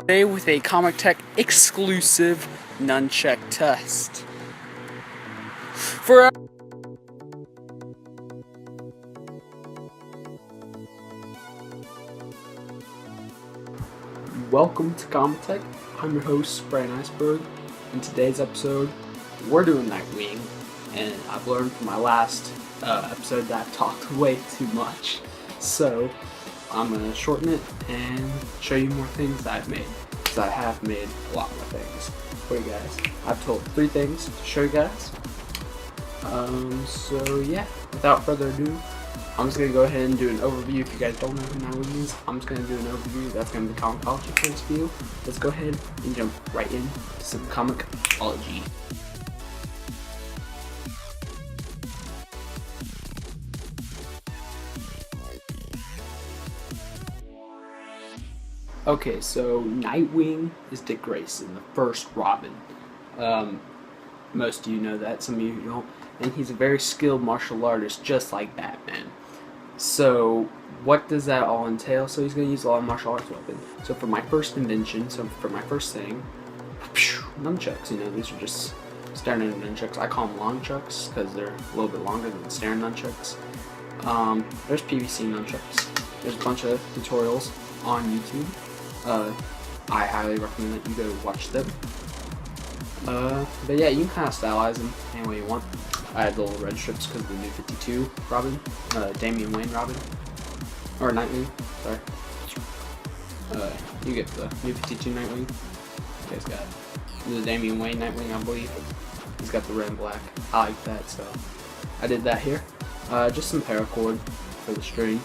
Today with a Comic Tech exclusive nunchuck test. Welcome to Comic Tech. I'm your host, Brian Iceberg. In today's episode, we're doing Nightwing, and I've learned from my last episode that I've talked way too much. So I'm going to shorten it and show you more things that I've made, because I have made a lot more things for you guys. I've told 3 things to show you guys. So yeah, without further ado, I'm just going to go ahead and do an overview. If you guys don't know who Nightwing is, I'm just going to do an overview. That's going to be Comixology for this video. Let's go ahead and jump right into some Comixology. Okay, so Nightwing is Dick Grayson, the first Robin. Most of you know that, some of you don't. And he's a very skilled martial artist, just like Batman. So, what does that all entail? So he's going to use a lot of martial arts weapons. So for my first invention, so for my first thing, nunchucks, these are just standard nunchucks. I call them long chucks, because they're a little bit longer than standard nunchucks. There's PVC nunchucks. There's a bunch of tutorials on YouTube. I highly recommend that you go watch them. But yeah, you can kind of stylize them any way you want. I had the little red strips because of the New 52 Robin, Damian Wayne Robin, or Nightwing, sorry. You get the New 52 Nightwing. You guys got the Damian Wayne Nightwing, I believe. He's got the red and black. I like that, so I did that here. Just some paracord for the string.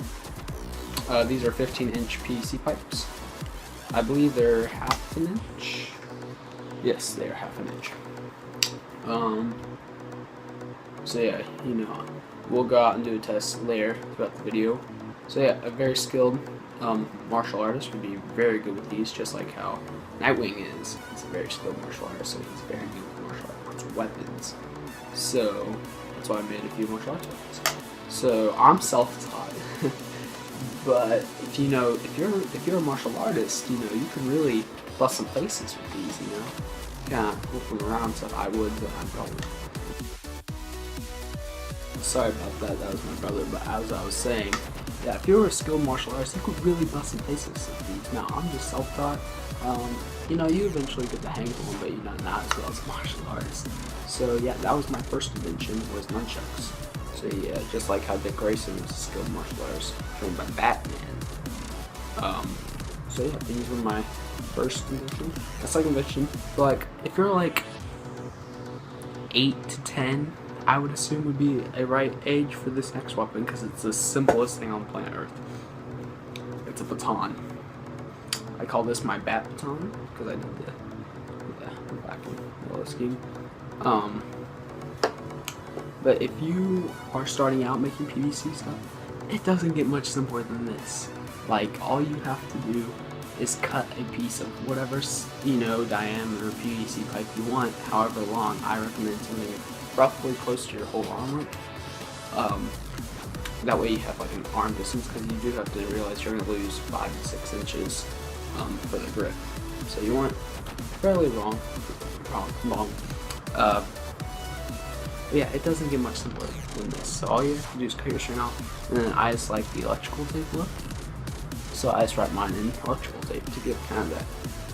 These are 15-inch PVC pipes. I believe they're half an inch. Yes, they are half an inch. So yeah, we'll go out and do a test later throughout the video. So yeah, a very skilled martial artist would be very good with these, just like how Nightwing is. He's a very skilled martial artist, so he's very good with martial arts weapons. So that's why I made a few martial arts weapons. So I'm self-taught, but if you're a martial artist, you can really bust some faces with these. Kind of move them around, so I would, but I don't. Sorry about that. That was my brother. But as I was saying, yeah, if you're a skilled martial artist, you could really bust some faces with these. Now I'm just self-taught. You eventually get the hang of them, but not as well as a martial artist. So yeah, that was my first invention, was nunchucks. So yeah, just like how Dick Grayson was a skilled martial artist, trained by Batman. So yeah, these were my first invention. My second invention, like if you're like 8 to 10, I would assume would be a right age for this next weapon, because it's the simplest thing on planet Earth. It's a baton. I call this my bat baton because I did the back and yellow scheme. But if you are starting out making PVC stuff, it doesn't get much simpler than this. Like, all you have to do is cut a piece of whatever, diameter PVC pipe you want, however long. I recommend something roughly close to your whole arm length. That way you have like an arm distance, because you do have to realize you're going to lose 5 to 6 inches for the grip. So you want fairly long. Yeah, it doesn't get much simpler than this. So all you have to do is cut your string off, and then I just like the electrical tape look. So I just wrap mine in electrical tape to give kind of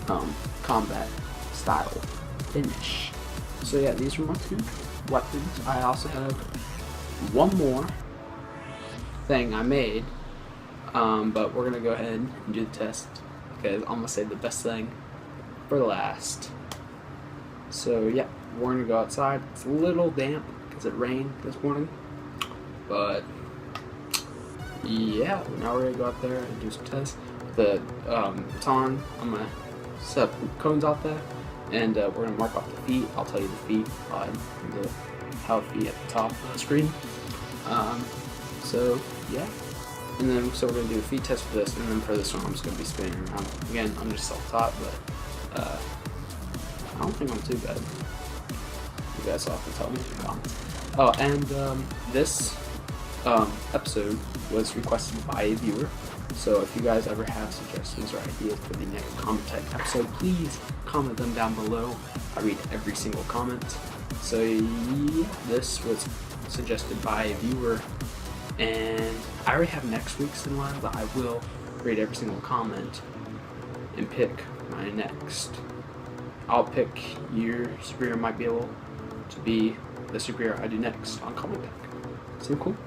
that combat style finish. So yeah, these are my 2 weapons. I also have one more thing I made, but we're gonna go ahead and do the test, because I'm gonna save the best thing for last. So yeah, we're gonna go outside. It's a little damp because it rained this morning, but yeah, now we're gonna go out there and do some tests. The baton, I'm gonna set cones out there, and we're gonna mark off the feet. I'll tell you the feet on the how feet at the top of the screen. So yeah, and then we're gonna do a feet test for this, and then for this one I'm just gonna be spinning around. Again, I'm just self-taught, but I don't think I'm too bad. You guys will have to tell me in the comments. Oh, and this episode was requested by a viewer. So if you guys ever have suggestions or ideas for the next Comment Tech episode, please comment them down below. I read every single comment. So yeah, this was suggested by a viewer, and I already have next week's in line, but I will read every single comment and pick my next. I'll pick your superhero might be able to be the superhero I do next on Comment Tech. Seem cool?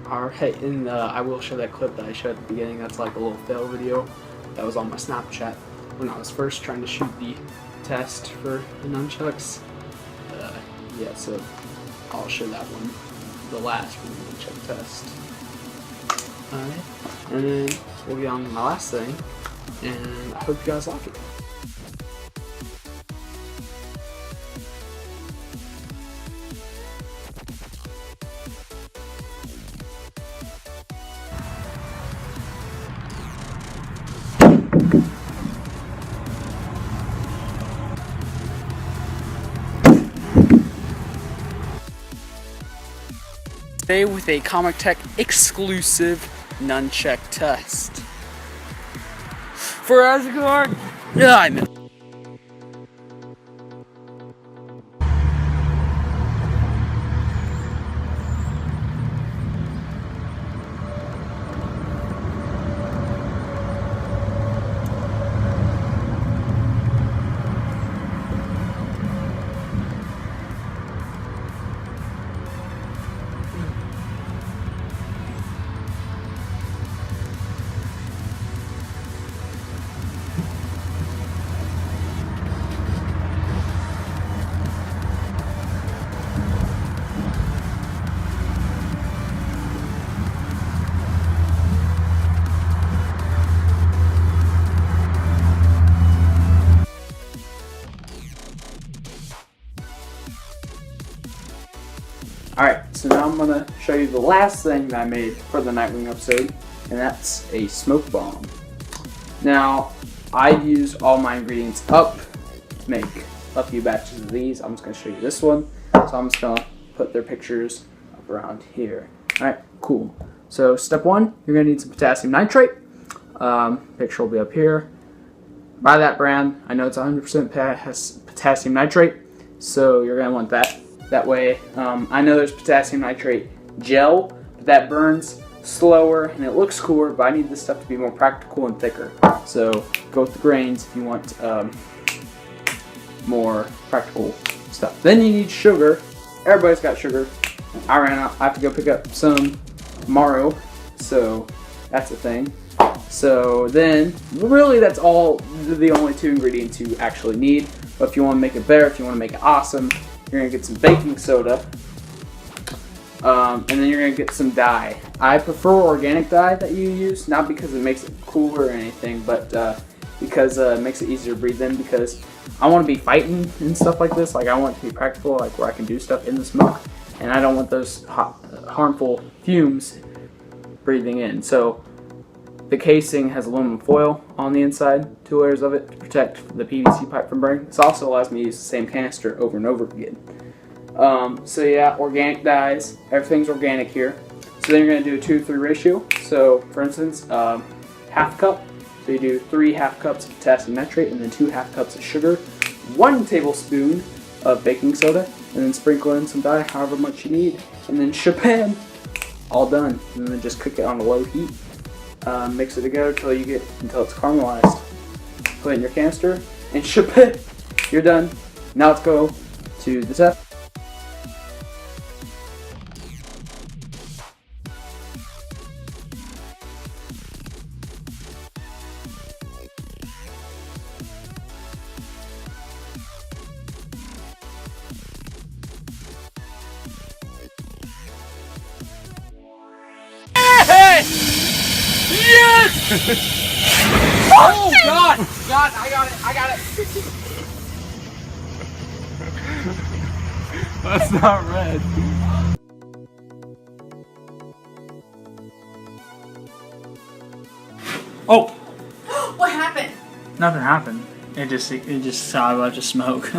Alright, and I will show that clip that I showed at the beginning. That's like a little fail video that was on my Snapchat when I was first trying to shoot the test for the nunchucks. Yeah, so I'll show that one, the last one, nunchuck test. Alright, and then we'll get on to my last thing, and I hope you guys like it. Today with a Comment Tech exclusive nunchuck test for Asgard. Yeah, I know. Alright, so now I'm going to show you the last thing that I made for the Nightwing episode, and that's a smoke bomb. Now, I used all my ingredients up to make a few batches of these. I'm just going to show you this one, so I'm just going to put their pictures up around here. Alright, cool. So step one, you're going to need some potassium nitrate. Picture will be up here. Buy that brand. I know it's 100% potassium nitrate, so you're going to want that. That way, I know there's potassium nitrate gel, but that burns slower and it looks cooler, but I need this stuff to be more practical and thicker. So go with the grains if you want more practical stuff. Then you need sugar. Everybody's got sugar. I ran out. I have to go pick up some tomorrow, so that's a thing. So then, really that's all the only two ingredients you actually need. But if you want to make it better, if you want to make it awesome, you're going to get some baking soda, and then you're going to get some dye. I prefer organic dye that you use, not because it makes it cooler or anything, but because it makes it easier to breathe in, because I want to be fighting and stuff like this. Like, I want it to be practical, like where I can do stuff in the smoke, and I don't want those harmful fumes breathing in. So the casing has aluminum foil on the inside, 2 layers of it to protect the PVC pipe from burning. This also allows me to use the same canister over and over again. So yeah, organic dyes, everything's organic here. So then you're going to do a 2-3 ratio. So for instance, half cup. So you do 3 half cups of potassium nitrate and then 2 half cups of sugar, 1 tablespoon of baking soda, and then sprinkle in some dye, however much you need, and then shabam, all done. And then just cook it on a low heat. Mix it together until it's caramelized. Put it in your canister and ship it. You're done. Now let's go to the test. Oh God! God, I got it! That's not red. Oh! What happened? Nothing happened. It just saw a bunch of smoke.